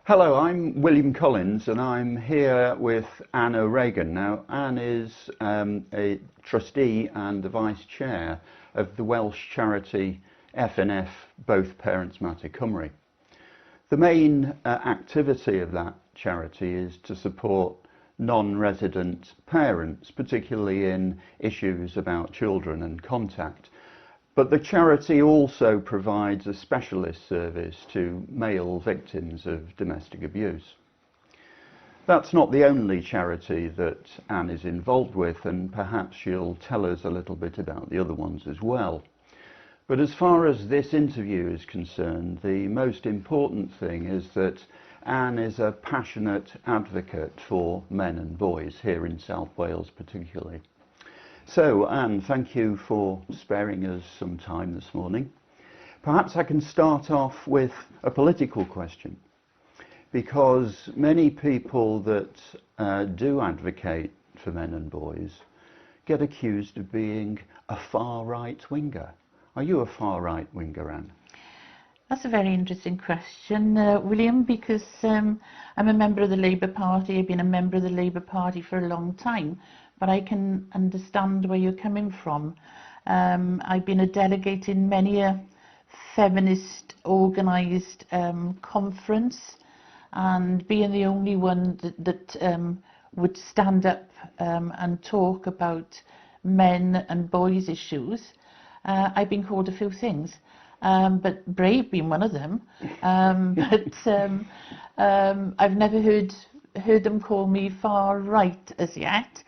Hello, I'm William Collins and I'm here with Anne O'Regan. Now, Anne is a trustee and the vice chair of the Welsh charity FNF Both Parents Matter Cymru. The main activity of that charity is to support non-resident parents, particularly in issues about children and contact. But the charity also provides a specialist service to male victims of domestic abuse. That's not the only charity that Anne is involved with, and perhaps she'll tell us a little bit about the other ones as well. But as far as this interview is concerned, the most important thing is that Anne is a passionate advocate for men and boys here in South Wales particularly. So, Anne, thank you for sparing us some time this morning. Perhaps I can start off with a political question, because many people that do advocate for men and boys get accused of being a far-right winger. Are you a far-right winger, Anne? That's a very interesting question, William, because I'm a member of the Labour Party. I've been a member of the Labour Party for a long time. But I can understand where you're coming from. I've been a delegate in many a feminist organised conference, and being the only one that would stand up and talk about men and boys issues, I've been called a few things, but brave being one of them. I've never heard them call me far right as yet.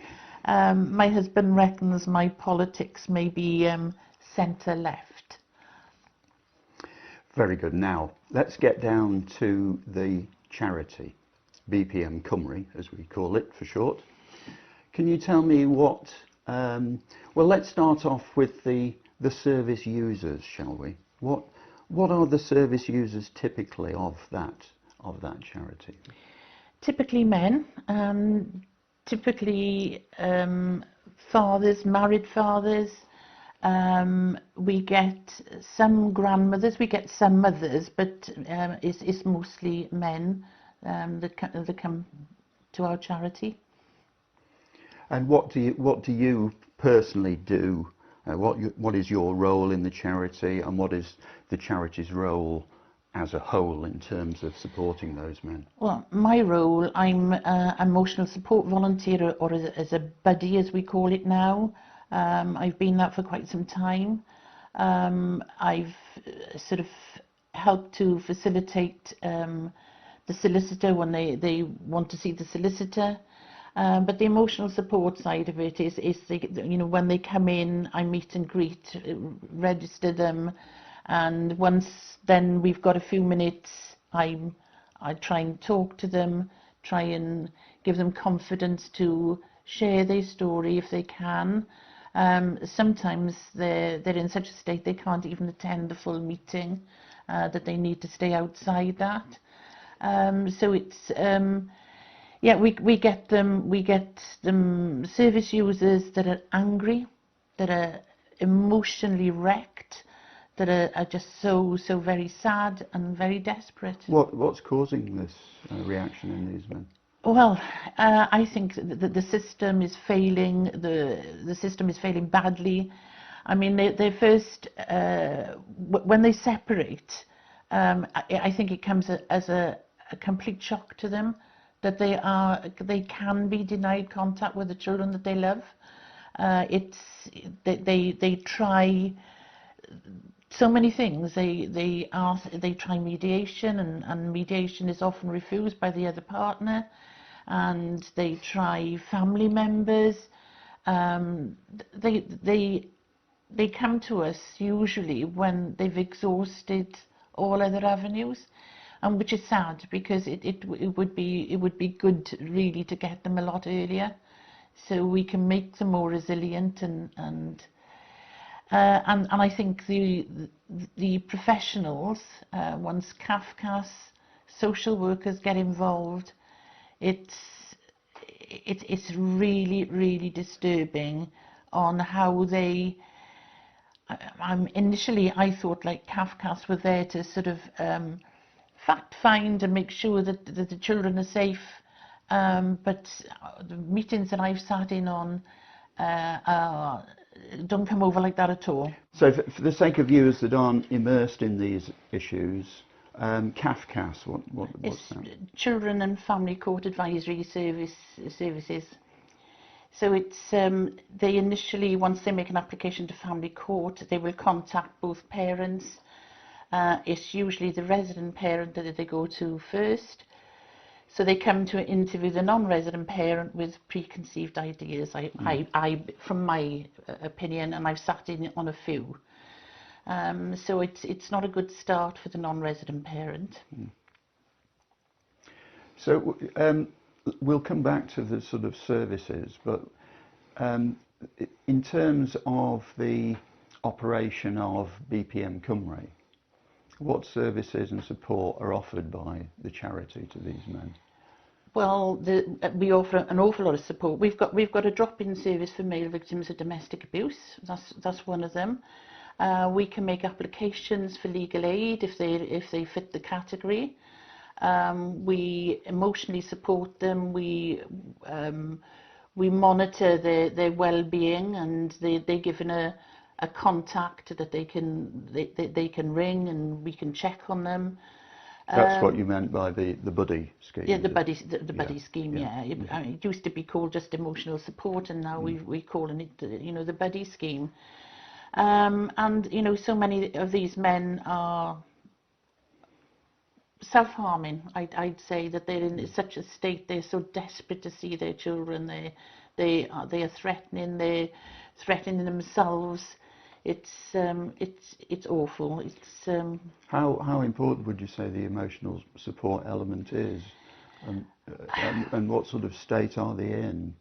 My husband reckons my politics may be centre-left. Very good. Now, let's get down to the charity, BPM Cymru, as we call it for short. Can you tell me what... well, let's start off with the service users, shall we? What are the service users typically of that charity? Typically men. Typically fathers, married fathers. We get some grandmothers, we get some mothers, but it's mostly men that come to our charity. And what do you personally do? What is your role in the charity, and what is the charity's role as a whole in terms of supporting those men? Well, my role, I'm an emotional support volunteer, or as a buddy as we call it now. I've been that for quite some time. I've sort of helped to facilitate the solicitor when they want to see the solicitor. But the emotional support side of it is when they come in, I meet and greet, register them. And once then we've got a few minutes, I try and talk to them, try and give them confidence to share their story if they can. Sometimes they're in such a state they can't even attend the full meeting, that they need to stay outside that. So it's yeah, we get them service users that are angry, that are emotionally wrecked, that are just so very sad and very desperate. What's causing this reaction in these men? Well, I think that the system is failing. The system is failing badly. I mean, they first when they separate, I think it comes as a complete shock to them that they can be denied contact with the children that they love. They try so many things. They try mediation, and mediation is often refused by the other partner, and they try family members. They come to us usually when they've exhausted all other avenues, and which is sad, because it would be good really to get them a lot earlier, so we can make them more resilient and I think the professionals, once CAFCAS, social workers get involved, it's really disturbing on how they. Initially I thought like CAFCAS were there to sort of fact find and make sure that the children are safe. But the meetings that I've sat in on don't come over like that at all. So for the sake of viewers that aren't immersed in these issues, CAFCAS, what's that? Children and Family Court Advisory Services. So it's they initially, once they make an application to family court, they will contact both parents. It's usually the resident parent that they go to first. So they come to interview the non-resident parent with preconceived ideas. I from my opinion, and I've sat in on a few. So it's not a good start for the non-resident parent. So we'll come back to the sort of services, but in terms of the operation of BPM Cymru, what services and support are offered by the charity to these men? Well, we offer an awful lot of support. We've got a drop-in service for male victims of domestic abuse. That's one of them. We can make applications for legal aid if they fit the category. We emotionally support them. We monitor their well-being, and they're given a contact that they can ring, and we can check on them. That's what you meant by the buddy scheme. Yeah, the buddy scheme. Yeah, it used to be called just emotional support, and now we calling it the buddy scheme. And so many of these men are self-harming. I'd say that they're in such a state, they're so desperate to see their children. They are threatening. They're threatening themselves. It's awful. It's How important would you say the emotional support element is, and what sort of state are they in?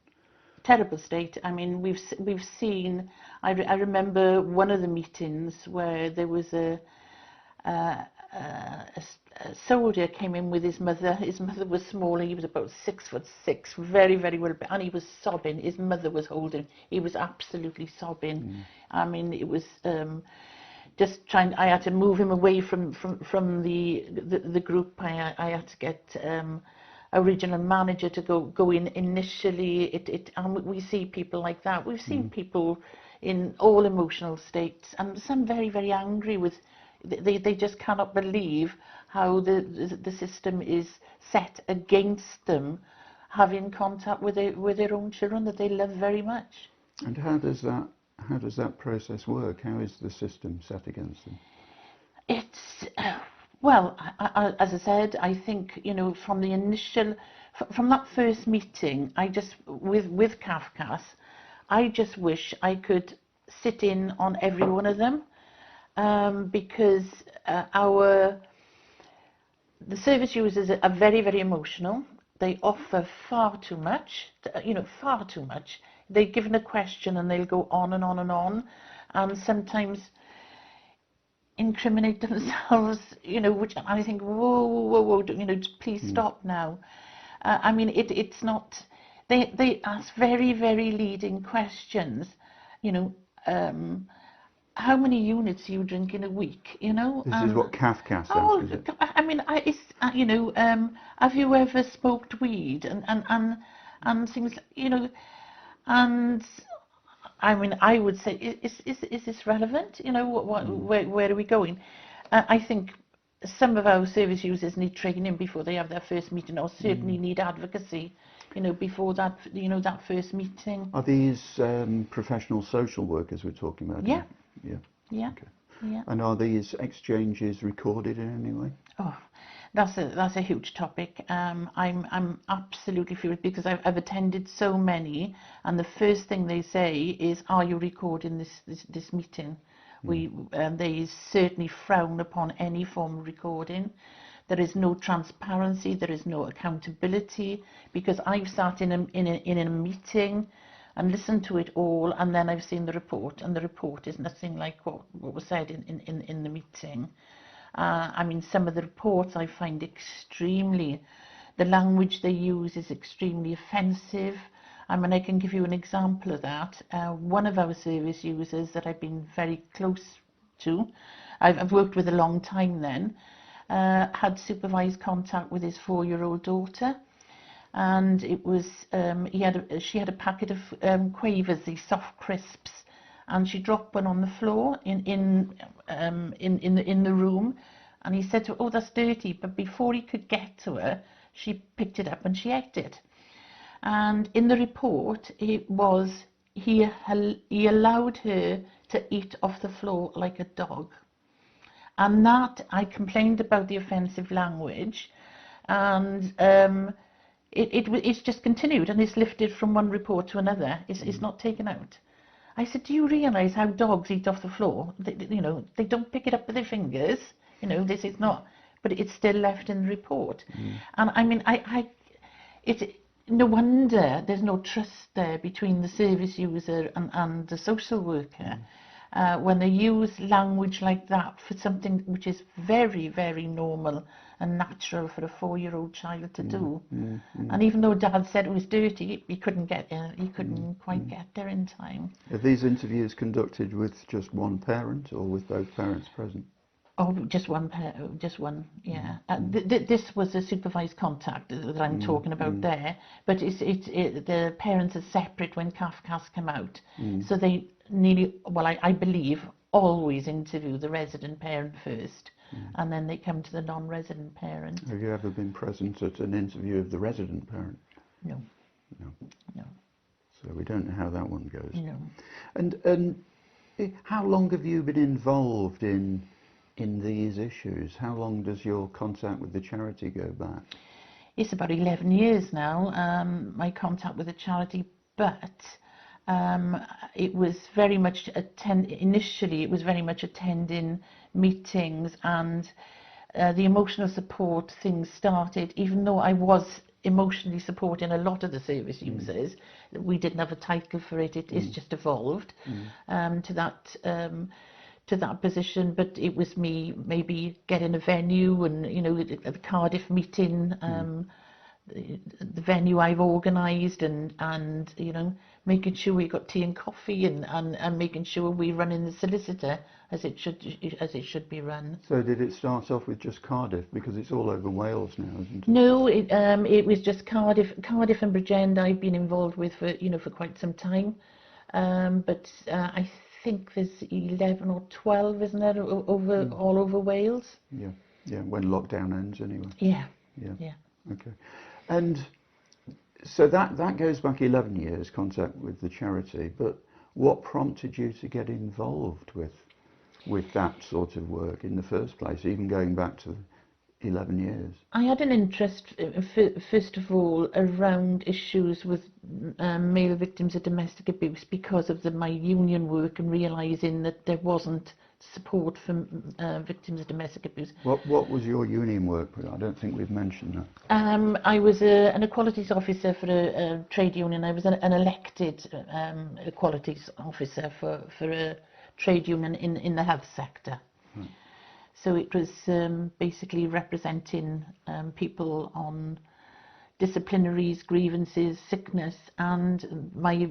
Terrible state. I mean, we've seen. I remember one of the meetings where there was a soldier came in with his mother. His mother was smaller. He was about 6'6", very, very well, and he was sobbing. His mother was holding him. He was absolutely sobbing. I mean, it was just trying. I had to move him away from the group. I had to get a regional manager to go in initially. And we see people like that. We've seen people in all emotional states, and some very, very angry with. They just cannot believe how the system is set against them having contact with their own children that they love very much. And how does that process work? How is the system set against them? It's well, as I said, I think from the initial, from that first meeting, I just with CAFCAS, I just wish I could sit in on every one of them. Because the service users are very, very emotional. They offer far too much, far too much. They're given a question and they'll go on and on and on, and sometimes incriminate themselves, which I think, whoa, please stop now. I mean, it's not. They ask very, very leading questions, how many units do you drink in a week? This is what CAFCAS says, is it? I mean, have you ever smoked weed and things, and I mean, I would say, is this relevant? Where are we going? I think some of our service users need training before they have their first meeting, or certainly need advocacy, before that, that first meeting. Are these professional social workers we're talking about? Yeah. Yeah. Okay. Yeah. And are these exchanges recorded in any way? Oh, that's a huge topic. I'm absolutely furious because I've attended so many, and the first thing they say is, "Are you recording this meeting?" They certainly frown upon any form of recording. There is no transparency. There is no accountability, because I've sat in a meeting and listened to it all, and then I've seen the report, and the report is nothing like what was said in the meeting. I mean, some of the reports I find the language they use is extremely offensive. I mean, I can give you an example of that. One of our service users that I've been very close to, I've worked with a long time then, had supervised contact with his 4-year-old daughter, and it was she had a packet of quavers, these soft crisps, and she dropped one on the floor in the room, and he said to her, "Oh, that's dirty," but before he could get to her, she picked it up and she ate it. And in the report, it was he allowed her to eat off the floor like a dog. And that, I complained about the offensive language, and it's just continued, and it's lifted from one report to another. It's not taken out. I said, do you realise how dogs eat off the floor? They don't pick it up with their fingers. This is not, but it's still left in the report. And I mean, it's no wonder there's no trust there between the service user and the social worker when they use language like that for something which is very, very normal and natural for a 4-year-old child to do. And even though Dad said it was dirty, he couldn't quite get there in time. Are these interviews conducted with just one parent or with both parents present? Oh, just one, yeah. This was a supervised contact that I'm talking about there, but the parents are separate when CAFCAS come out. So they I believe, always interview the resident parent first, and then they come to the non-resident parent. Have you ever been present at an interview of the resident parent? No. So we don't know how that one goes. No. And how long have you been involved in these issues? How long does your contact with the charity go back? It's about 11 years now, my contact with the charity, but it was very much initially it was very much attending meetings, and the emotional support things started, even though I was emotionally supporting a lot of the service users. We didn't have a title for it. It's just evolved to that position, but it was me maybe getting a venue, and at the Cardiff meeting, the venue I've organised, and making sure we got tea and coffee, and making sure we running the solicitor as it should be run. So did it start off with just Cardiff, because it's all over Wales now, isn't it? No, it was just Cardiff and Bridgend I've been involved with for quite some time, but I think there's 11 or 12, isn't there, all over Wales? Yeah, when lockdown ends anyway. Yeah. Okay. And so that goes back 11 years, contact with the charity, but what prompted you to get involved with that sort of work in the first place, even going back to 11 years? I had an interest, first of all, around issues with male victims of domestic abuse because of my union work, and realising that there wasn't support for victims of domestic abuse. What was your union work? I don't think we've mentioned that. I was an equalities officer for a trade union. I was an elected equalities officer for a trade union in the health sector. So it was basically representing people on disciplinaries, grievances, sickness, and my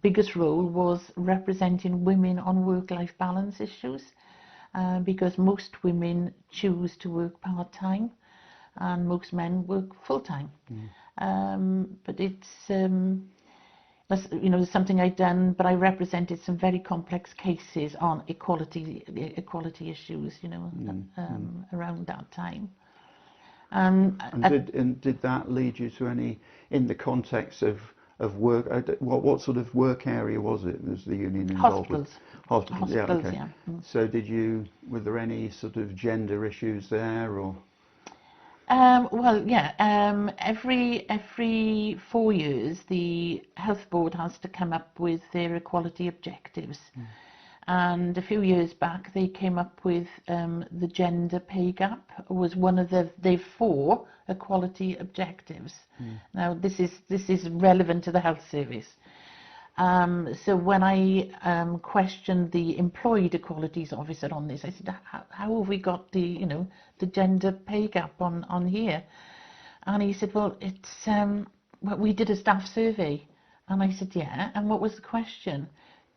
biggest role was representing women on work-life balance issues, because most women choose to work part-time and most men work full-time. But it's something I'd done, but I represented some very complex cases on equality issues, around that time. And did that lead you to any, in the context of work, what sort of work area was it? Was the union involved with? Hospitals, yeah, okay. Yeah. So were there any sort of gender issues there, or? Well, yeah. Every 4 years, the health board has to come up with their equality objectives. And a few years back, they came up with the gender pay gap was one of the 4 equality objectives. Now, this is relevant to the health service. So when I questioned the employed equalities officer on this, I said, how have we got the gender pay gap on here? And he said, well, it's we did a staff survey. And I said, yeah. And what was the question?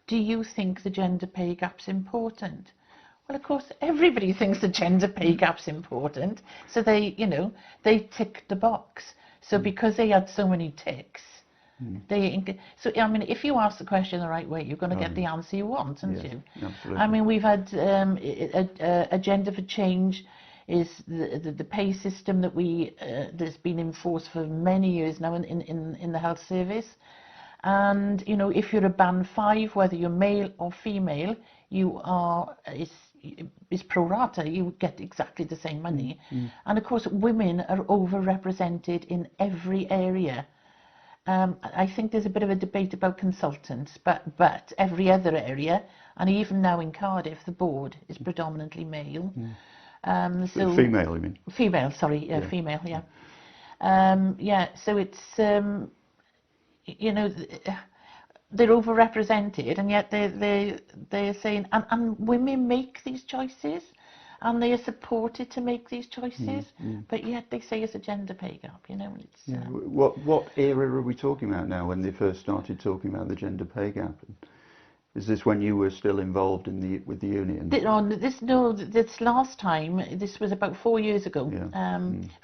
Do you think the gender pay gap's important? Well, of course, everybody thinks the gender pay gap's important, so they, they tick the box. So because they had so many ticks, so I mean, if you ask the question the right way, you're going to get the answer you want, aren't you? Absolutely. I mean, we've had Agenda for Change is the pay system that that's been enforced for many years now in the health service. And if you're a band 5, whether you're male or female, you are is pro rata. You get exactly the same money. And of course, women are overrepresented in every area. I think there's a bit of a debate about consultants, but every other area, and even now in Cardiff, the board is predominantly male. So female, you mean? Female, sorry, female, so it's they're overrepresented, and yet they're saying, and women make these choices, and they are supported to make these choices, but yet they say it's a gender pay gap. It's what era are we talking about now when they first started talking about the gender pay gap? Is this when you were still involved with the union? This last time, this was about 4 years ago.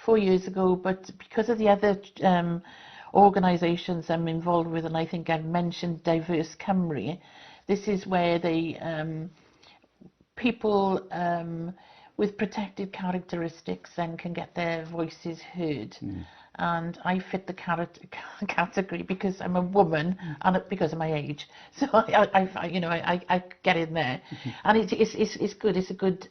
4 years ago, but because of the other organisations I'm involved with, and I think I've mentioned Diverse Cymru, this is where people with protected characteristics then can get their voices heard. And I fit the category because I'm a woman and because of my age. So I get in there, and it's good. It's a good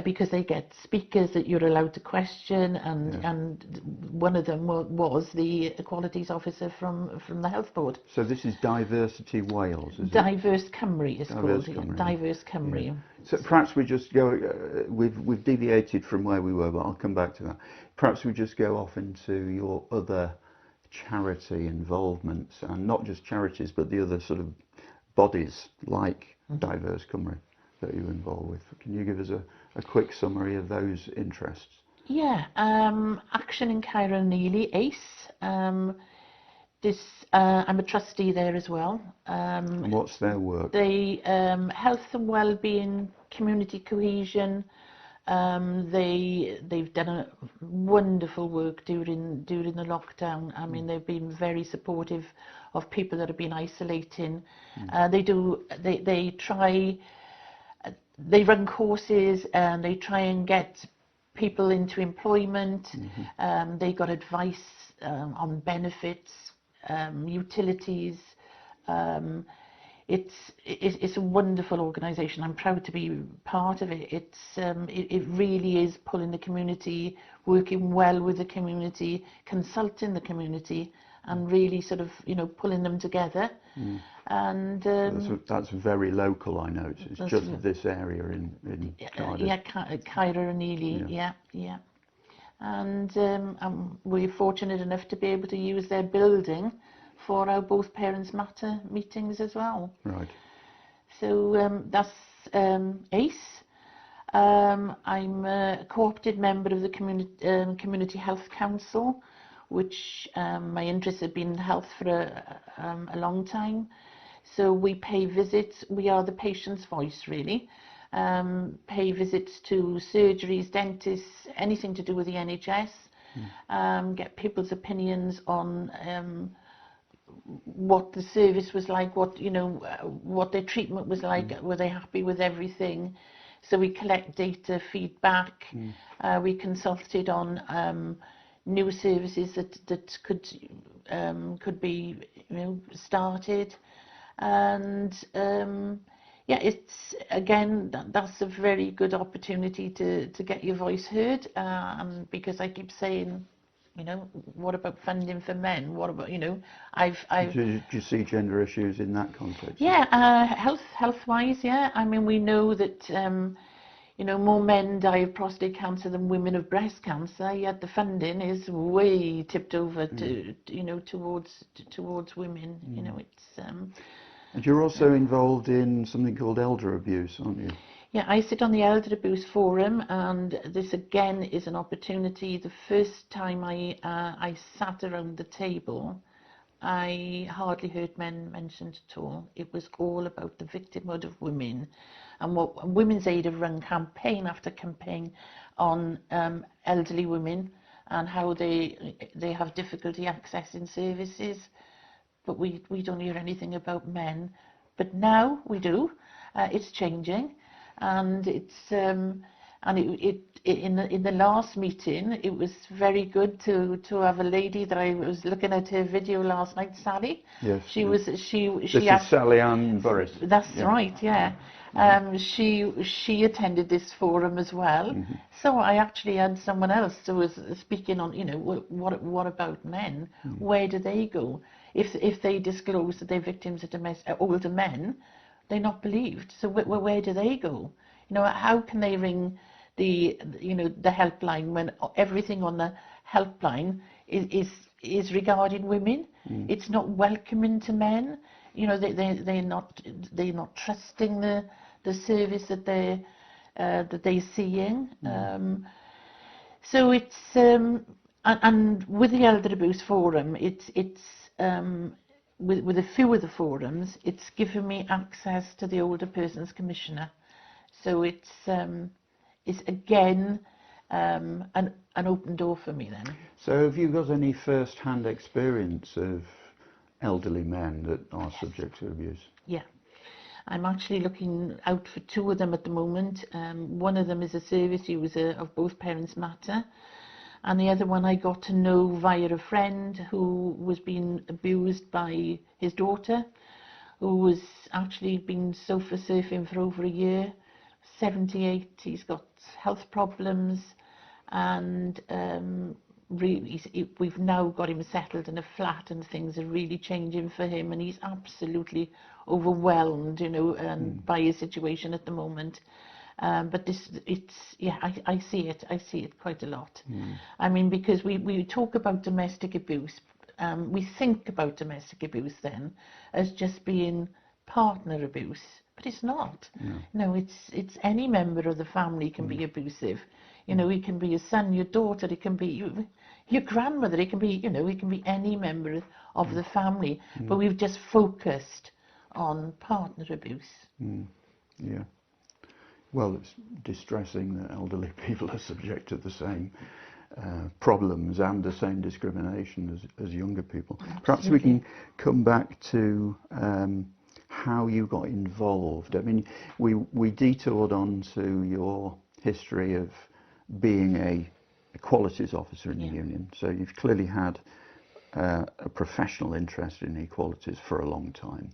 because they get speakers that you're allowed to question, and one of them was the Equalities Officer from the Health Board. So this is Diversity Wales, is it? Diverse Cymru is called. Cymru. Diverse Cymru. Yeah. So perhaps we just go. We've deviated from where we were, but I'll come back to that. Perhaps we just go off into your other charity involvements, and not just charities, but the other sort of bodies like Diverse Cymru that you're involved with. Can you give us a quick summary of those interests? Yeah, Action in Cairo and Neely, ACE. I'm a trustee there as well. And what's their work? They health and well-being, community cohesion. They've done a wonderful work during the lockdown. I mean, they've been very supportive of people that have been isolating. They run courses, and they try and get people into employment. They got advice on benefits, utilities. It's a wonderful organisation. I'm proud to be part of it. It really is pulling the community, working well with the community, consulting the community, and really sort of pulling them together. And that's very local, I notice. It's just this area in Cardiff. Yeah, Cairo and Neely. Yeah. And we're fortunate enough to be able to use their building for our Both Parents Matter meetings as well. Right. So that's ACE. I'm a co-opted member of the Community Health Council, which my interests have been in health for a long time. So we pay visits. We are the patient's voice, really. Pay visits to surgeries, dentists, anything to do with the NHS. Get people's opinions on what the service was like, what their treatment was like. Were they happy with everything? So we collect data, feedback. We consulted on new services that could be started, and it's again that's a very good opportunity to get your voice heard, and because I keep saying, what about funding for men? What about Do you see gender issues in that context? Yeah, health-wise, yeah. I mean, we know that more men die of prostate cancer than women of breast cancer, yet the funding is way tipped over to towards women. It's and you're also involved in something called elder abuse, aren't you? Yeah, I sit on the Elder Abuse Forum, and this again is an opportunity. The first time I sat around the table, I hardly heard men mentioned at all. It was all about the victimhood of women, And what Women's Aid have run campaign after campaign on elderly women and how they have difficulty accessing services, but we don't hear anything about men. But now we do. It's changing, and it's in the last meeting, it was very good to have a lady that I was looking at her video last night, Sally. Yes. This is Sally Ann Burris. That's right, yeah. She attended this forum as well. So I actually had someone else who was speaking on, what about men? Where do they go? If they disclose that they're victims of older men, they're not believed. So where do they go? How can they ring the helpline when everything on the helpline is regarding women? It's not welcoming to men. They're not trusting the service that they're seeing. So it's and with the Elder Abuse Forum, it's with a few of the forums, it's given me access to the Older Persons Commissioner. So it's again an open door for me then. So have you got any first-hand experience of elderly men that are subject to abuse? Yeah. I'm actually looking out for two of them at the moment. One of them is a service user of Both Parents Matter, and the other one I got to know via a friend who was being abused by his daughter, who was actually been sofa surfing for over a year. 78, he's got health problems, and we've now got him settled in a flat, and things are really changing for him, and he's absolutely overwhelmed, by his situation at the moment. But I see it quite a lot. I mean, because we talk about domestic abuse, we think about domestic abuse then as just being partner abuse, but it's not. No, it's any member of the family can be abusive. It can be your son, your daughter, it can be your grandmother, it can be any member of the family. But we've just focused on partner abuse. Yeah. Well, it's distressing that elderly people are subject to the same problems and the same discrimination as younger people. Absolutely. Perhaps we can come back to how you got involved. I mean, we detoured onto your history of being a equalities officer in the union, so you've clearly had a professional interest in equalities for a long time.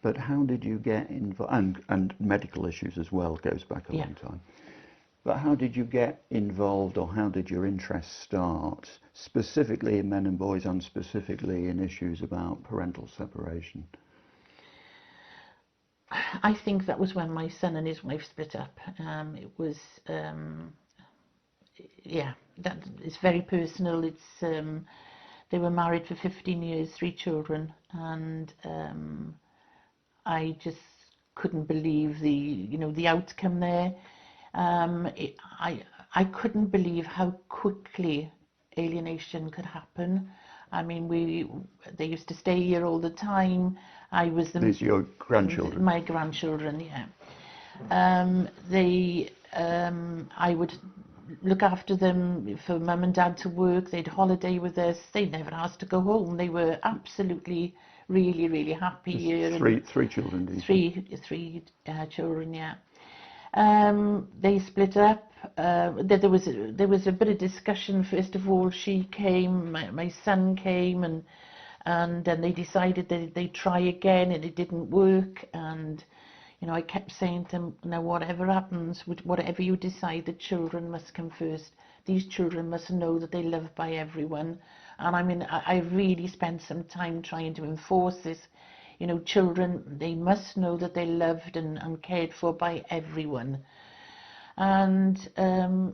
But how did you get involved, and medical issues as well, goes back a long time. But how did you get involved, or how did your interest start, specifically in men and boys and specifically in issues about parental separation? I think that was when my son and his wife split up. It was, that it's very personal. It's they were married for 15 years, 3 children, and I just couldn't believe the outcome there. I couldn't believe how quickly alienation could happen. I mean, they used to stay here all the time. These are your grandchildren? My grandchildren, yeah. I would look after them for mum and dad to work. They'd holiday with us. They never asked to go home. They were absolutely, really, really happy here. Three children, did you? Three children, yeah. They split up. There was a bit of discussion. First of all, she came, my son came, and then they decided that they'd try again, and it didn't work. And I kept saying to them, now whatever happens, whatever you decide, the children must come first. These children must know that they're loved by everyone. And I mean, I really spent some time trying to enforce this. Children, they must know that they're loved and cared for by everyone. And there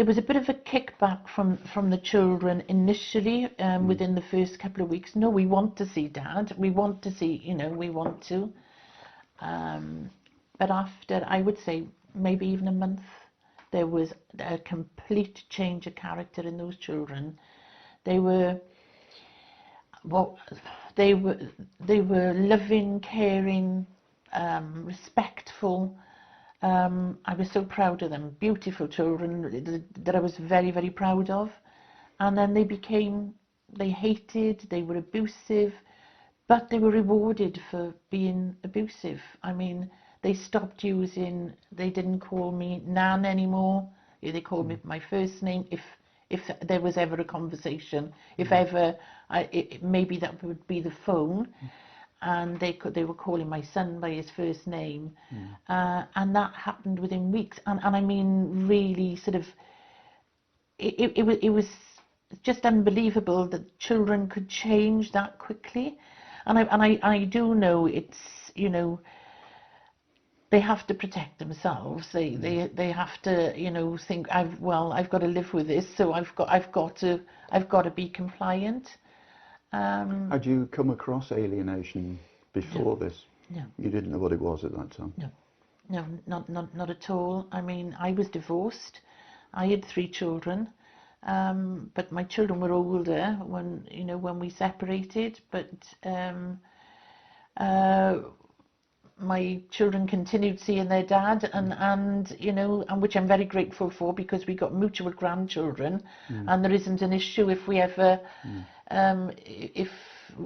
was a bit of a kickback from the children initially, within the first couple of weeks. No, we want to see Dad. We want to see, we want to. But after, I would say, maybe even a month, there was a complete change of character in those children. They were, they were loving, caring, respectful. I was so proud of them. Beautiful children that I was very, very proud of. And then they hated, they were abusive, but they were rewarded for being abusive. I mean, they stopped using, they didn't call me Nan anymore. They called me my first name if there was ever a conversation. If ever, maybe that would be the phone. And they were calling my son by his first name. And that happened within weeks. And I mean, really sort of, it was just unbelievable that children could change that quickly. And I do know it's, you know, they have to protect themselves. They have to, you know, think I've got to live with this, so I've got to be compliant. Had you come across alienation before this? No. You didn't know what it was at that time? No, not at all. I mean, I was divorced. I had 3 children, but my children were older when we separated. But my children continued seeing their dad, and which I'm very grateful for, because we got mutual grandchildren, and there isn't an issue if we ever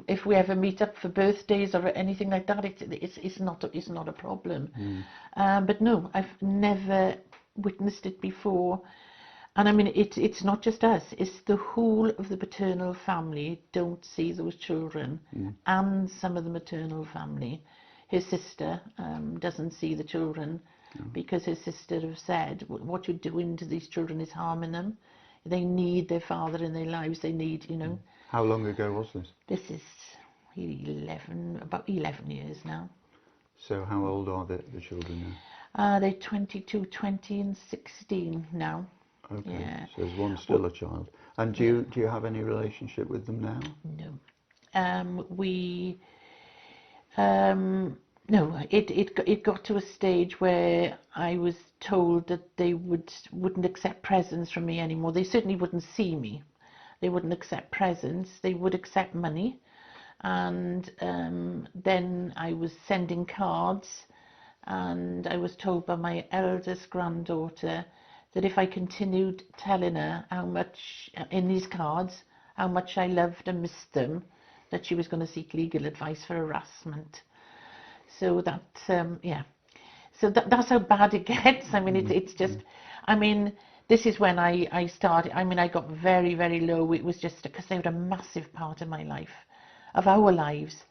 if we ever meet up for birthdays or anything like that. It's not a problem. But no, I've never witnessed it before. And I mean, it's not just us, it's the whole of the paternal family don't see those children, and some of the maternal family. His sister doesn't see the children, because his sister have said, what you're doing to these children is harming them. They need their father in their lives. They need, you know. How long ago was this? This is about 11 years now. So how old are the children now? They're 22, 20 and 16 now. Okay, yeah. So there's one still a child. And do you have any relationship with them now? No. No, it got to a stage where I was told that they wouldn't accept presents from me anymore. They certainly wouldn't see me. They wouldn't accept presents. They would accept money. And then I was sending cards, and I was told by my eldest granddaughter that if I continued telling her how much, in these cards, how much I loved and missed them, that she was going to seek legal advice for harassment. So that, so that's how bad it gets. I mean, it's just, I mean, this is when I started. I mean, I got very, very low. It was just because they were a massive part of my life, of our lives.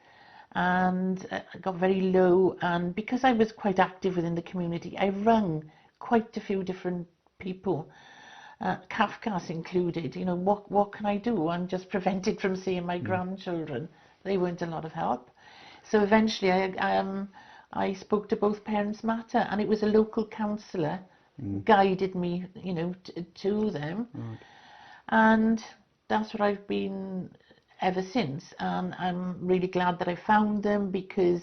And I got very low. And because I was quite active within the community, I rang quite a few different people, Kafka's included. You know, what can I do? I'm just prevented from seeing my grandchildren. They weren't a lot of help. So eventually I spoke to both Parents Matter, and it was a local counsellor guided me, you know, to them. And that's what I've been ever since. And I'm really glad that I found them, because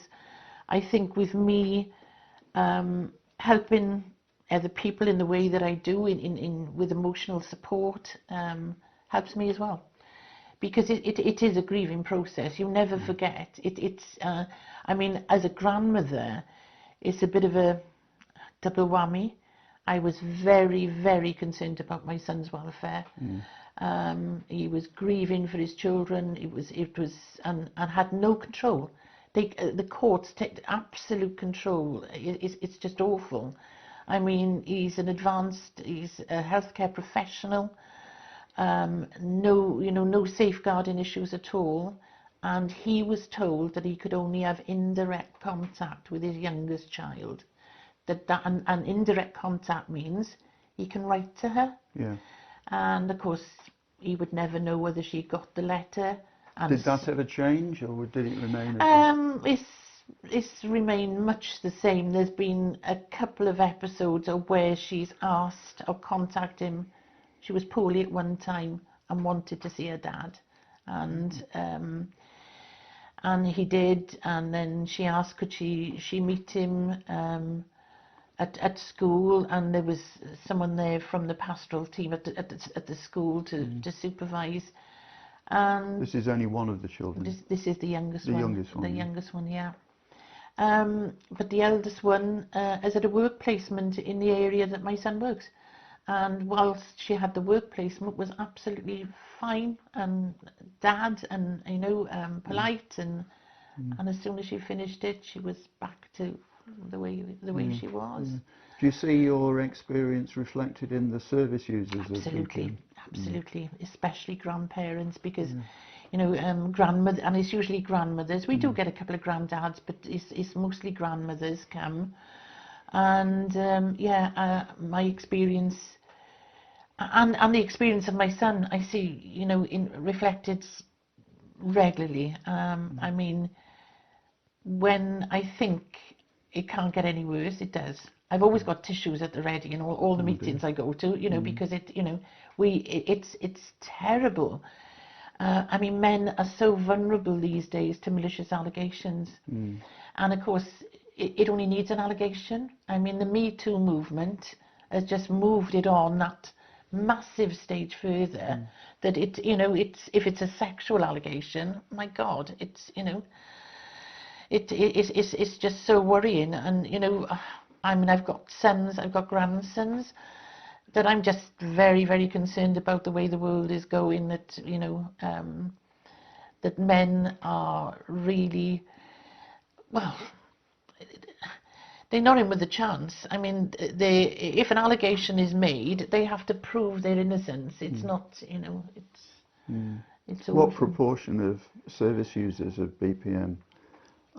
I think with me helping other people in the way that I do, with emotional support, helps me as well. Because it is a grieving process. You never forget. I mean, as a grandmother, it's a bit of a double whammy. I was very, very concerned about my son's welfare. He was grieving for his children. And had no control. The courts take absolute control. It's just awful. I mean, he's a healthcare professional. No safeguarding issues at all, and he was told that he could only have indirect contact with his youngest child. And indirect contact means he can write to her. Yeah. And of course, he would never know whether she got the letter. And did that ever change, or did it remain? It's remained much the same. There's been a couple of episodes where she's asked or contacted him. She was poorly at one time and wanted to see her dad, and he did. And then she asked, could she meet him at school, and there was someone there from the pastoral team at the school to supervise. And this is only one of the children. This is the youngest one. The youngest one. The youngest one, yeah. But the eldest one is at a work placement in the area that my son works. And whilst she had the work placement, was absolutely fine and dad and, you know, polite, and as soon as she finished it, she was back to the way she was. Do you see your experience reflected in the service users? Absolutely, absolutely, especially grandparents, because you know, grandmother, and it's usually grandmothers. We do get a couple of granddads, but it's mostly grandmothers come. And my experience, and the experience of my son, I see, you know, reflected regularly. I mean, when I think it can't get any worse, it does. I've always got tissues at the ready in all the meetings I go to, you know, because it's terrible. I mean, men are so vulnerable these days to malicious allegations. And of course, it only needs an allegation. I mean, the Me Too movement has just moved it on that massive stage further, that it, you know, if it's a sexual allegation, my God, it's, you know, it's just so worrying. And, you know, I mean, I've got sons, I've got grandsons, that I'm just very, very concerned about the way the world is going, that, you know, that men are really, well, they're not in with a chance. I mean, if an allegation is made, they have to prove their innocence. It's not, you know, it's What awful. proportion of service users of BPM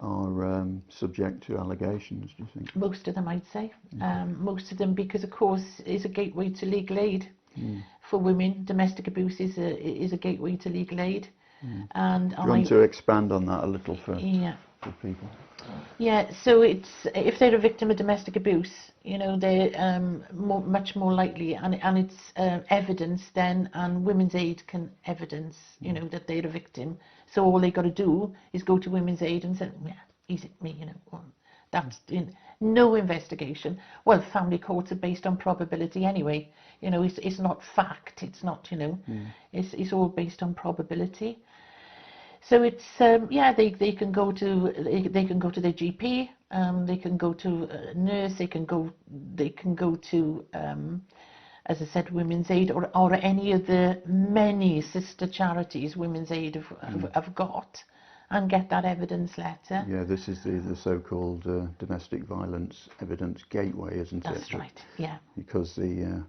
are subject to allegations, do you think? Most of them, I'd say. Most of them, because of course is a gateway to legal aid for women. Domestic abuse is a gateway to legal aid. And do you want to expand on that a little for people? Yeah, so it's, if they're a victim of domestic abuse, you know, they're much more likely, and it's evidence then, and Women's Aid can evidence, you know, that they're a victim. So all they got to do is go to Women's Aid and say, yeah, is it me, you know, well, that's no investigation. Well, family courts are based on probability anyway, you know, it's not fact, it's not, you know, it's all based on probability. So it's they can go to their GP, they can go to a nurse, they can go to as I said, Women's Aid, or any of the many sister charities Women's Aid have got, and get that evidence letter. Yeah, this is the so-called domestic violence evidence gateway, isn't it? That's right. Yeah. Because the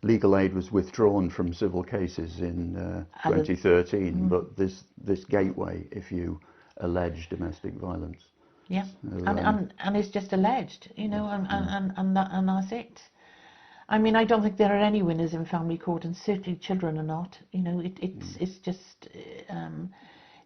legal aid was withdrawn from civil cases in 2013, but this gateway, if you allege domestic violence. Yeah, and it's just alleged, you know, and that's it. I mean, I don't think there are any winners in family court, and certainly children are not. You know, it's just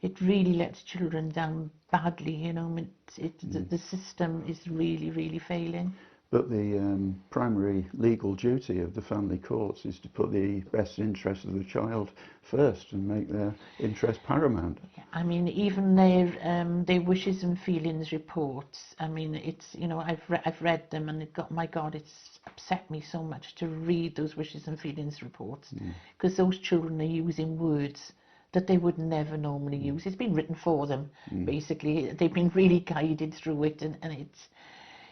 it really lets children down badly. You know, the system is really, really failing. But the primary legal duty of the family courts is to put the best interest of the child first and make their interest paramount. I mean, even their wishes and feelings reports. I mean, it's, you know, I've read them, and my God, it's upset me so much to read those wishes and feelings reports, because those children are using words that they would never normally use. It's been written for them, basically. They've been really guided through it, and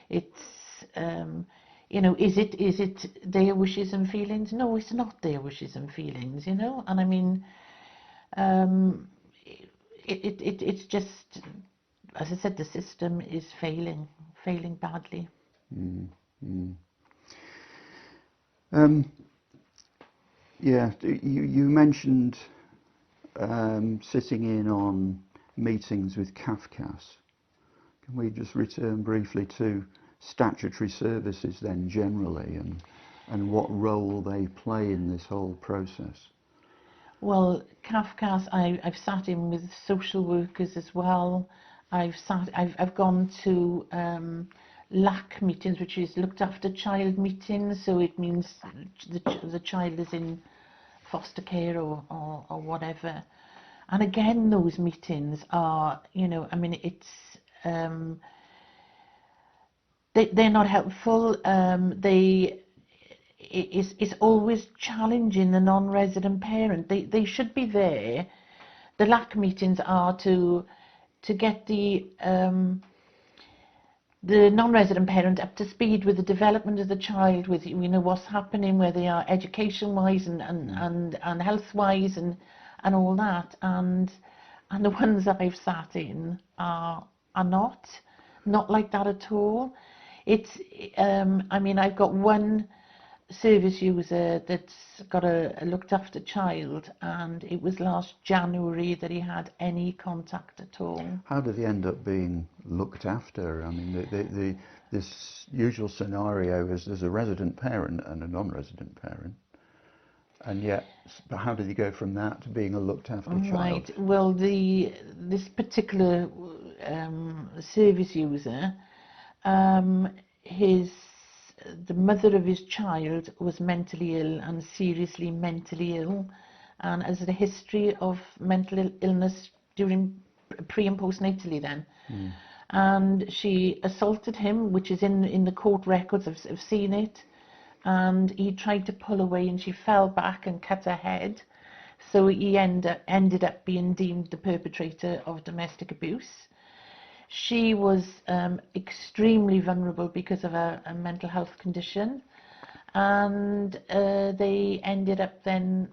it's you know, is it their wishes and feelings? No, it's not their wishes and feelings, you know. And I mean, it's just, as I said, the system is failing badly. Yeah, you mentioned sitting in on meetings with CAFCAS. Can we just return briefly to statutory services then generally, and what role they play in this whole process? Well, CAFCAS, I've sat in with social workers as well. I've gone to LAC meetings, which is looked after child meetings, so it means the child is in foster care or whatever. And again, those meetings are, you know, I mean, it's they're not helpful. It's always challenging the non-resident parent. They should be there the LAC meetings are to get the non-resident parent up to speed with the development of the child, with what's happening, where they are education-wise and health-wise and all that. And the ones that I've sat in are not like that at all. It's I mean, I've got one service user that's got a looked after child, and it was last January that he had any contact at all. How do they end up being looked after? I mean, this usual scenario is there's a resident parent and a non-resident parent, and yet how do they go from that to being a looked after child? Right. Well, this particular service user, the mother of his child was mentally ill and seriously mentally ill, and has a history of mental illness during pre and postnatally then. And she assaulted him, which is in the court records. I've seen it. And he tried to pull away, and she fell back and cut her head. So he ended up being deemed the perpetrator of domestic abuse. She was extremely vulnerable because of a mental health condition, and they ended up then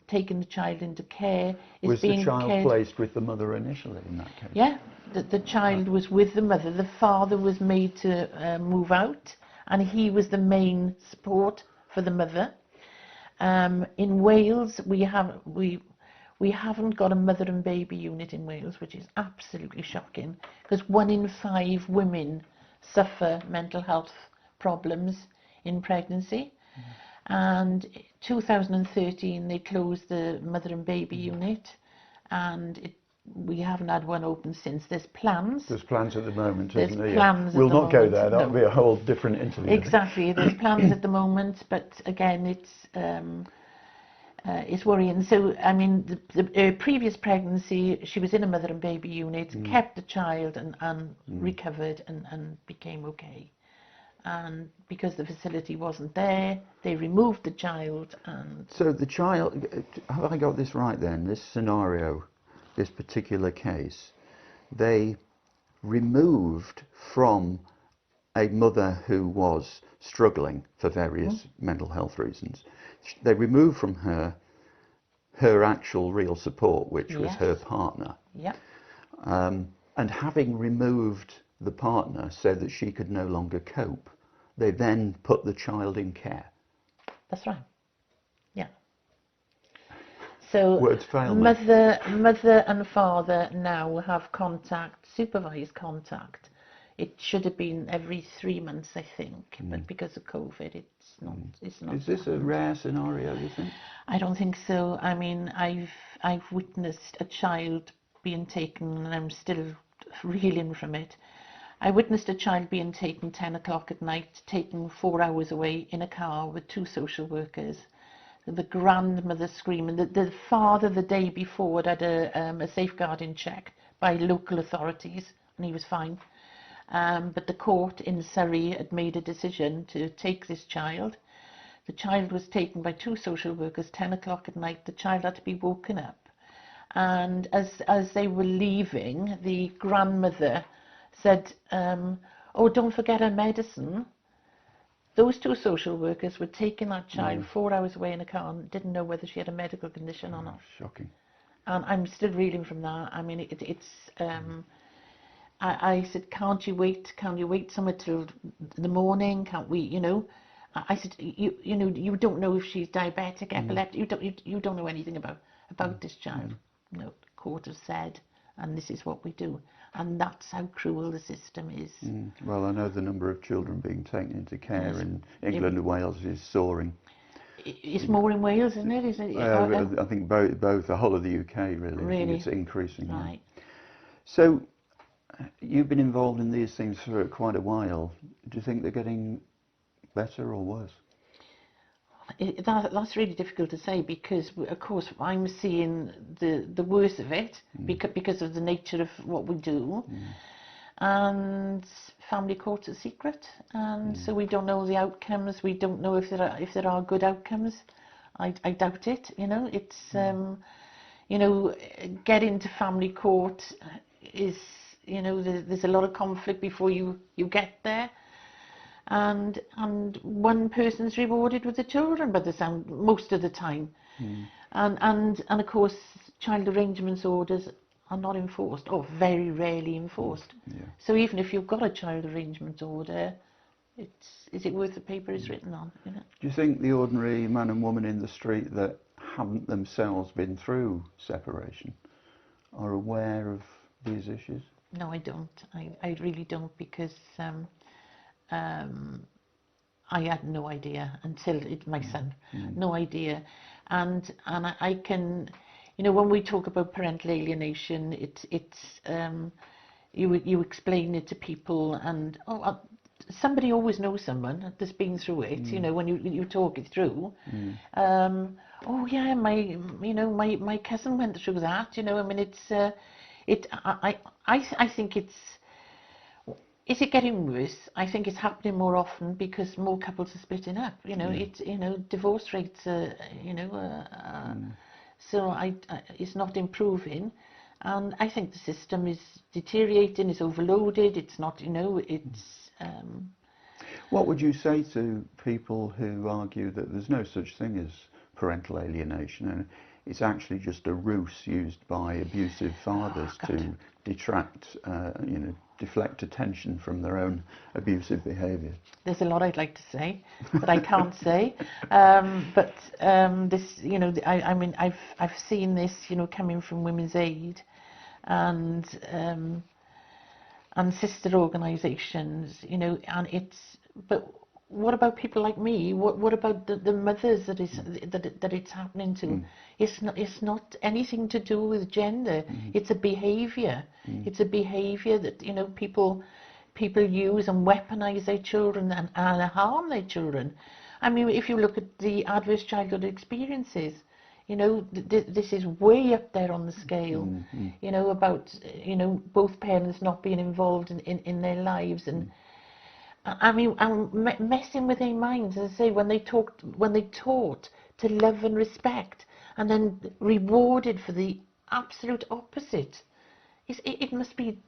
taking the child into care. Was the child placed with the mother initially in that case? Yeah, the child was with the mother. The father was made to move out, and he was the main support for the mother. In Wales, we haven't got a mother and baby unit in Wales, which is absolutely shocking, because 1 in 5 women suffer mental health problems in pregnancy. And 2013 they closed the mother and baby unit, and we haven't had one open since. There's plans at the moment, there's isn't there? plans We'll at the not go moment. there, that would be a whole different interview. Exactly. There's plans at the moment, but again it's worrying. So I mean, the previous pregnancy, she was in a mother and baby unit, kept the child and recovered and became okay. And because the facility wasn't there, they removed the child. And so the child, have I got this right then? This scenario, this particular case, they removed from a mother who was struggling for various mental health reasons. They removed from her actual real support, which was her partner. Yeah. And having removed the partner so that she could no longer cope, they then put the child in care. That's right. Yeah. So words fail me. mother and father now have contact, supervised contact. It should have been every 3 months, I think, but because of COVID, it's not. Is this a rare scenario, you think? I don't think so. I mean, I've witnessed a child being taken, and I'm still reeling from it. I witnessed a child being taken 10 o'clock at night, taken 4 hours away in a car with 2 social workers. The grandmother screaming. The father the day before had a safeguarding check by local authorities, and he was fine. But the court in Surrey had made a decision to take this child. The child was taken by 2 social workers 10 o'clock at night. The child had to be woken up. And as they were leaving, the grandmother said, oh, don't forget her medicine. Those 2 social workers were taking that child 4 hours away in a car and didn't know whether she had a medical condition or not. Shocking. And I'm still reeling from that. I mean, I said, can't you wait? Can't you wait somewhere till the morning? Can't we, I said, you don't know if she's diabetic, epileptic. You don't know anything about this child. No, the court has said, and this is what we do. And that's how cruel the system is. Well, I know the number of children being taken into care in England and Wales is soaring. It's more in Wales, isn't it? Is it? I think both, the whole of the UK really. Really? I think it's increasing. Right. So, you've been involved in these things for quite a while. Do you think they're getting better or worse? That's really difficult to say, because of course I'm seeing the worst of it because of the nature of what we do, and family courts are secret, and so we don't know the outcomes. We don't know if there are good outcomes. I doubt it. It's you know, getting to family court is, you know, there's a lot of conflict before you get there. And one person's rewarded with the children by the sound most of the time. And of course, child arrangements orders are not enforced, or very rarely enforced. So even if you've got a child arrangement order, is it worth the paper it's written on? You know? Do you think the ordinary man and woman in the street that haven't themselves been through separation are aware of these issues? No, I don't. I really don't, because I had no idea until my son, no idea. And I can, you know, when we talk about parental alienation, it's you explain it to people, and somebody always knows someone that's been through it. You know, when you talk it through. Oh yeah, my cousin went through that. You know, I mean, I think it's. Is it getting worse? I think it's happening more often because more couples are splitting up. You know, divorce rates are, so it's not improving, and I think the system is deteriorating. It's overloaded. It's not, you know, it's. What would you say to people who argue that there's no such thing as parental alienation, and it's actually just a ruse used by abusive fathers to detract, deflect attention from their own abusive behaviour? There's a lot I'd like to say, but I can't say. This, you know, I mean, I've seen this, you know, coming from Women's Aid and sister organisations, you know, and but what about people like me? What about the mothers that it's happening to? It's not anything to do with gender. It's a behaviour. It's a behaviour that, you know, people use and weaponise their children and harm their children. I mean, if you look at the adverse childhood experiences, you know, this is way up there on the scale. You know, about, you know, both parents not being involved in their lives, and I mean, messing with their minds, as I say, when they taught to love and respect, and then rewarded for the absolute opposite. It must be,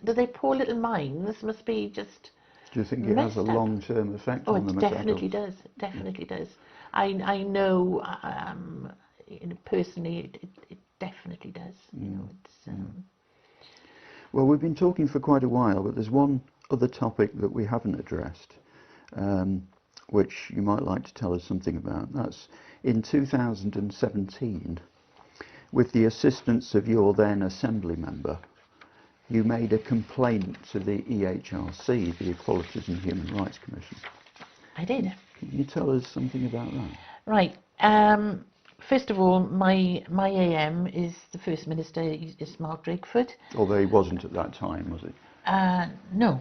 their poor little minds must be just. Do you think it has a long-term effect on them? Oh, it definitely does. Definitely does. I know, you know, personally, it definitely does. You know, it's. Well, we've been talking for quite a while, but there's one other topic that we haven't addressed, which you might like to tell us something about. That's in 2017, with the assistance of your then Assembly member, you made a complaint to the EHRC, the Equalities and Human Rights Commission. I did. Can you tell us something about that? Right. First of all, my AM is the First Minister, is Mark Drakeford. Although he wasn't at that time, was he? No.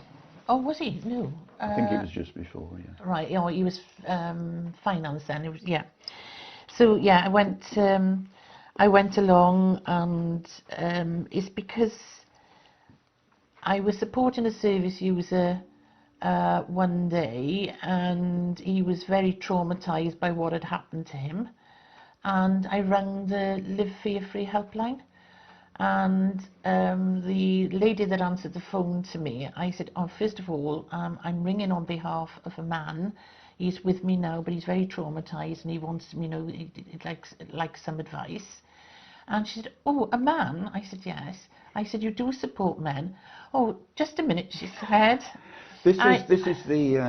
Oh, was he? No. I think it was just before, yeah. Right, you know, he was finance then. It was, yeah. So yeah, I went along, and it's because I was supporting a service user one day, and he was very traumatised by what had happened to him, and I rang the Live Fear Free helpline. And the lady that answered the phone to me, I said, oh, first of all, I'm ringing on behalf of a man. He's with me now, but he's very traumatised, and he wants, you know, he'd like some advice. And she said, oh, a man? I said, yes. I said, you do support men? Oh, just a minute, she said. This is the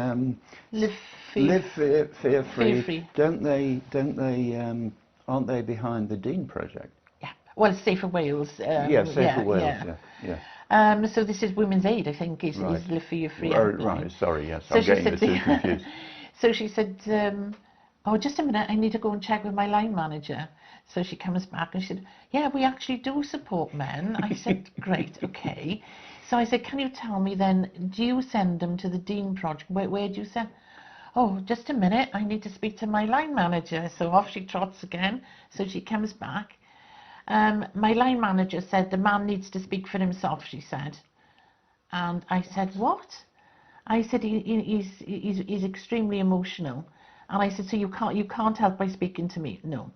Live Fear Free. Don't they? Aren't they behind the Dean project? Well, Safer Wales. Safer Wales, yeah. So this is Women's Aid, I think, is Live Fear Free. Right, sorry, yes, so I'm getting the two confused. So she said, oh, just a minute, I need to go and check with my line manager. So she comes back and she said, yeah, we actually do support men. I said, great, okay. So I said, can you tell me then, do you send them to the Dean project? Where do you send? Oh, just a minute, I need to speak to my line manager. So off she trots again. So she comes back. My line manager said the man needs to speak for himself, she said. And I said, what? I said, he's extremely emotional. And I said, so you can't help by speaking to me? No.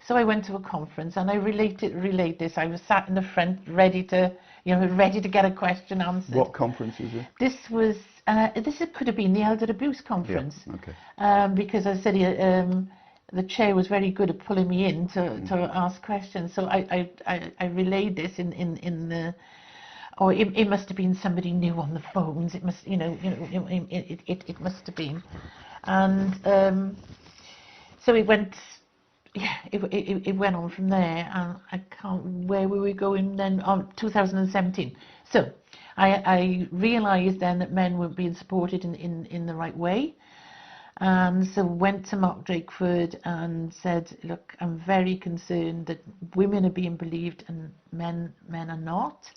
So I went to a conference and I relayed this. I was sat in the front, ready to get a question answered. What conference is it? This was could have been the Elder Abuse Conference. Yeah, okay. Because as I said, the chair was very good at pulling me in to ask questions. So I relayed this in the. Or it must have been somebody new on the phones. It must, it must have been, and so it went. Yeah, it went on from there, and I can't. Where were we going then? 2017. So I realised then that men weren't being supported in the right way, and so went to Mark Drakeford and said, look, I'm very concerned that women are being believed and men are not.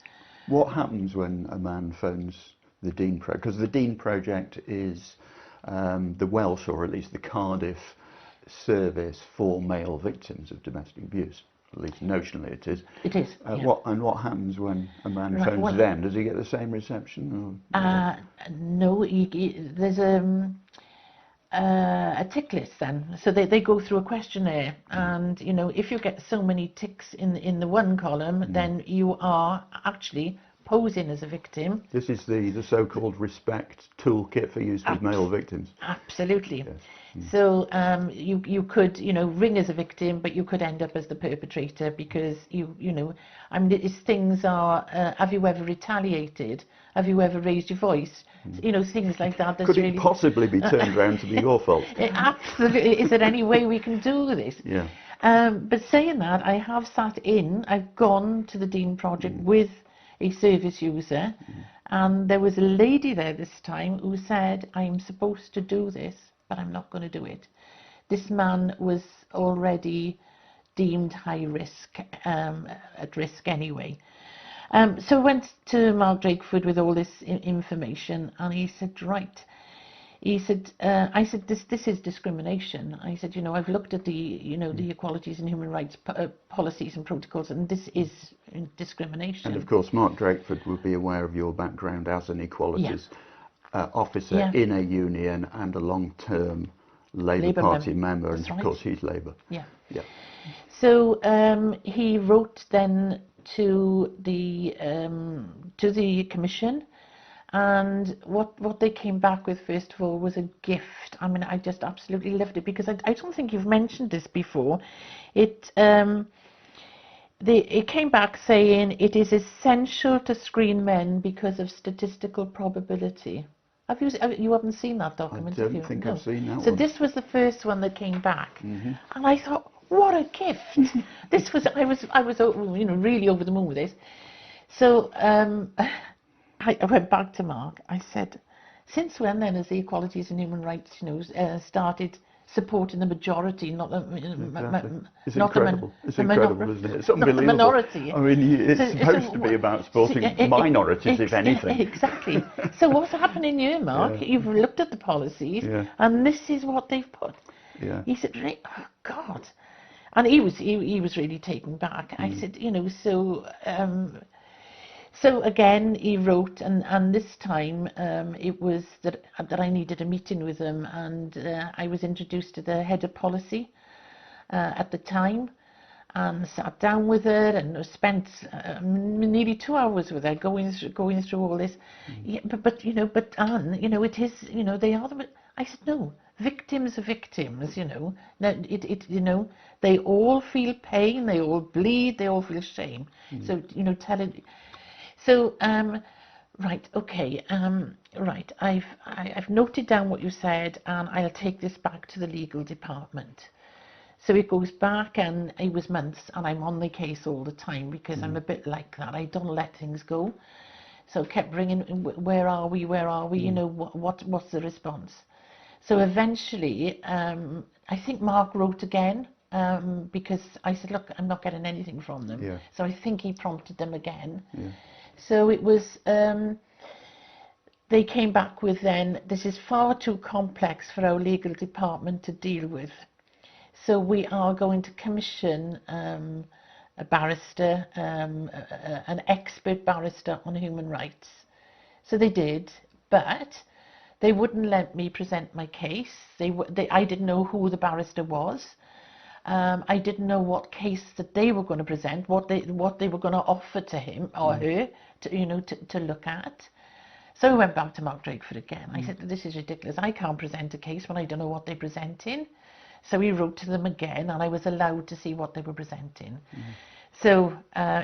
What happens when a man phones the Dean Project? Because the Dean Project is the Welsh, or at least the Cardiff, service for male victims of domestic abuse. At least notionally it is. It is. Yeah. What happens when a man phones them? Does he get the same reception? Or, no, there's a tick list then. So they go through a questionnaire, and if you get so many ticks in the one column, then you are actually posing as a victim. This is the so-called respect toolkit for use with male victims. Absolutely. Yes. So you could ring as a victim, but you could end up as the perpetrator, because I mean, these things are have you ever retaliated? Have you ever raised your voice? Things like that. Could it possibly be turned around to be your fault? Absolutely. Is there any way we can do this? Yeah. But saying that, I've gone to the Dean Project with a service user, and there was a lady there this time who said, I'm supposed to do this, but I'm not going to do it. This man was already deemed high risk, at risk anyway. So I went to Mark Drakeford with all this information, and he said, right. He said, I said, this is discrimination. I said, I've looked at the equalities and human rights policies and protocols, and this is discrimination. And of course, Mark Drakeford would be aware of your background as an equalities officer in a union and a long-term Labour Party member, and of course he's Labour. Yeah. Yeah. So he wrote then to the commission. And what they came back with, first of all, was a gift. I mean, I just absolutely loved it, because I don't think you've mentioned this before. It came back saying it is essential to screen men because of statistical probability. You haven't seen that document? I don't think I've seen that So one. this was the first one that came back, and I thought, what a gift! I was really over the moon with this. So. I went back to Mark. I said, since when then has the Equalities and Human Rights, started supporting the majority, not the It's incredible. It's incredible, isn't it? It's unbelievable. Not the minority. I mean, it's supposed to be about supporting minorities, if anything. Exactly. So what's happening here, Mark? You've looked at the policies, and this is what they've put. Yeah. He said, oh God, and he was really taken back. I said, So again, he wrote, and this time it was that I needed a meeting with him, and I was introduced to the head of policy at the time, and sat down with her and spent nearly 2 hours with her going through all this. Yeah, but Anne, it is, they are the. I said, no, victims are victims. Now they all feel pain, they all bleed, they all feel shame. So tell it. So, right, okay, right, I've noted down what you said, and I'll take this back to the legal department. So it goes back, and it was months, and I'm on the case all the time, because I'm a bit like that. I don't let things go. So I kept ringing, where are we, what's the response? So eventually, I think Mark wrote again, because I said, look, I'm not getting anything from them. Yeah. So I think he prompted them again. Yeah. So it was, they came back with then, this is far too complex for our legal department to deal with. So we are going to commission a barrister, an expert barrister on human rights. So they did, but they wouldn't let me present my case. I didn't know who the barrister was. I didn't know what case that they were going to present, what they were going to offer to him or her, to look at. So I went back to Mark Drakeford again. I said, this is ridiculous. I can't present a case when I don't know what they're presenting. So he wrote to them again, and I was allowed to see what they were presenting. So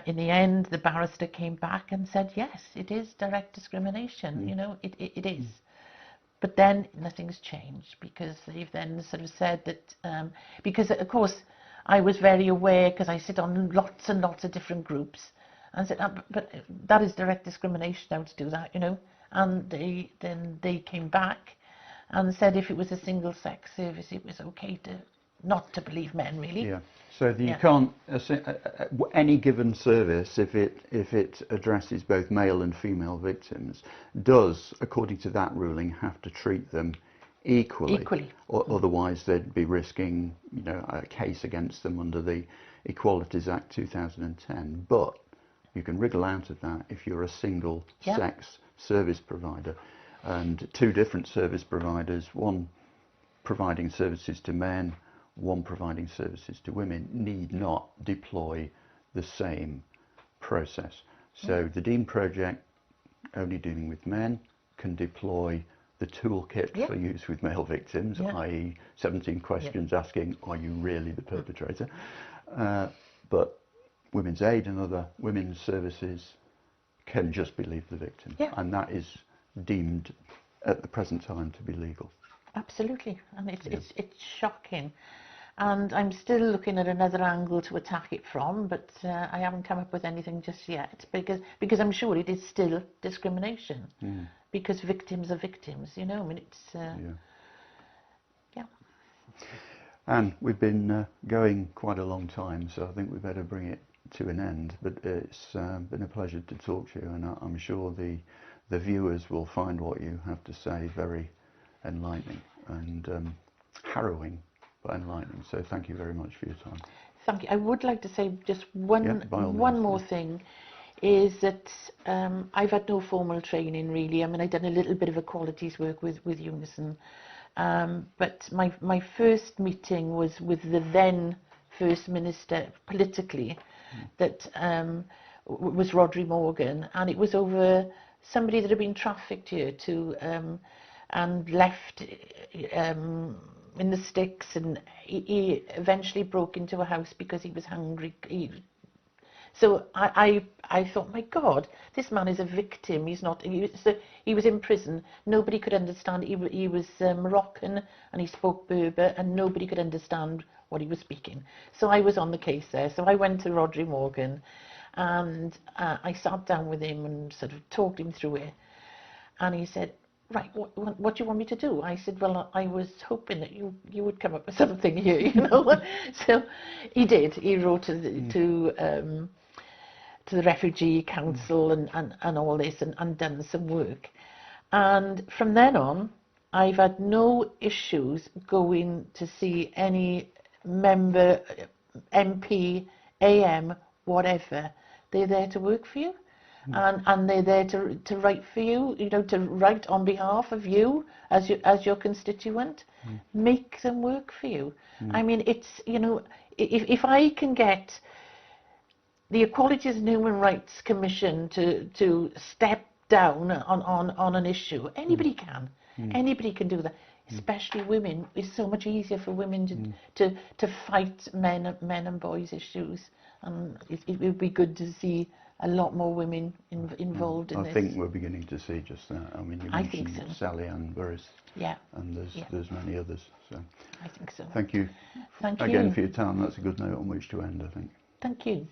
in the end, the barrister came back and said, yes, it is direct discrimination. It is. But then nothing's changed, because they've then sort of said that, because of course I was very aware, because I sit on lots and lots of different groups, and said, but that is direct discrimination now to do that, And they came back and said if it was a single sex service, it was okay not to believe men, really. Yeah. So you can't any given service, if it addresses both male and female victims, does, according to that ruling, have to treat them equally. Or otherwise they'd be risking, a case against them under the Equalities Act 2010. But you can wriggle out of that if you're a single sex service provider, and two different service providers, one providing services to men, one providing services to women, need not deploy the same process. So the Dean project, only dealing with men, can deploy the toolkit for use with male victims, i.e. 17 questions asking, are you really the perpetrator? But Women's Aid and other women's services can just believe the victim, and that is deemed at the present time to be legal. Absolutely, and it's shocking, and I'm still looking at another angle to attack it from, but I haven't come up with anything just yet, because I'm sure it is still discrimination, because victims are victims, I mean, it's And we've been going quite a long time, so I think we better bring it to an end, but it's been a pleasure to talk to you, and I'm sure the viewers will find what you have to say very enlightening and harrowing but enlightening. So thank you very much for your time. Thank you. I would like to say just one more thing, is that I've had no formal training really. I mean, I've done a little bit of equalities work with Unison, but my first meeting was with the then First Minister politically, that was Rodri Morgan, and it was over somebody that had been trafficked here and left in the sticks, and he eventually broke into a house because he was hungry. So I thought, my God, this man is a victim. He's not. He was in prison. Nobody could understand. He was Moroccan, and he spoke Berber, and nobody could understand what he was speaking. So I was on the case there. So I went to Rodri Morgan, and I sat down with him and sort of talked him through it. And he said, right, what do you want me to do? I said, well, I was hoping that you would come up with something here, So he did. He wrote to the Refugee Council and all this, and done some work. And from then on, I've had no issues going to see any member, MP, AM, whatever. They're there to work for you. And they're there to write for you, to write on behalf of you as your constituent. Make them work for you. I mean, it's, if I can get the Equalities and Human Rights Commission to step down on an issue, anybody can. Anybody can do that. Especially women. It's so much easier for women to fight men and boys issues. And it would be good to see a lot more women involved in this. I think we're beginning to see just that. I mean, you mentioned Sally Ann Burris, and there's many others. So I think so. Thank you again for your time. That's a good note on which to end, I think. Thank you.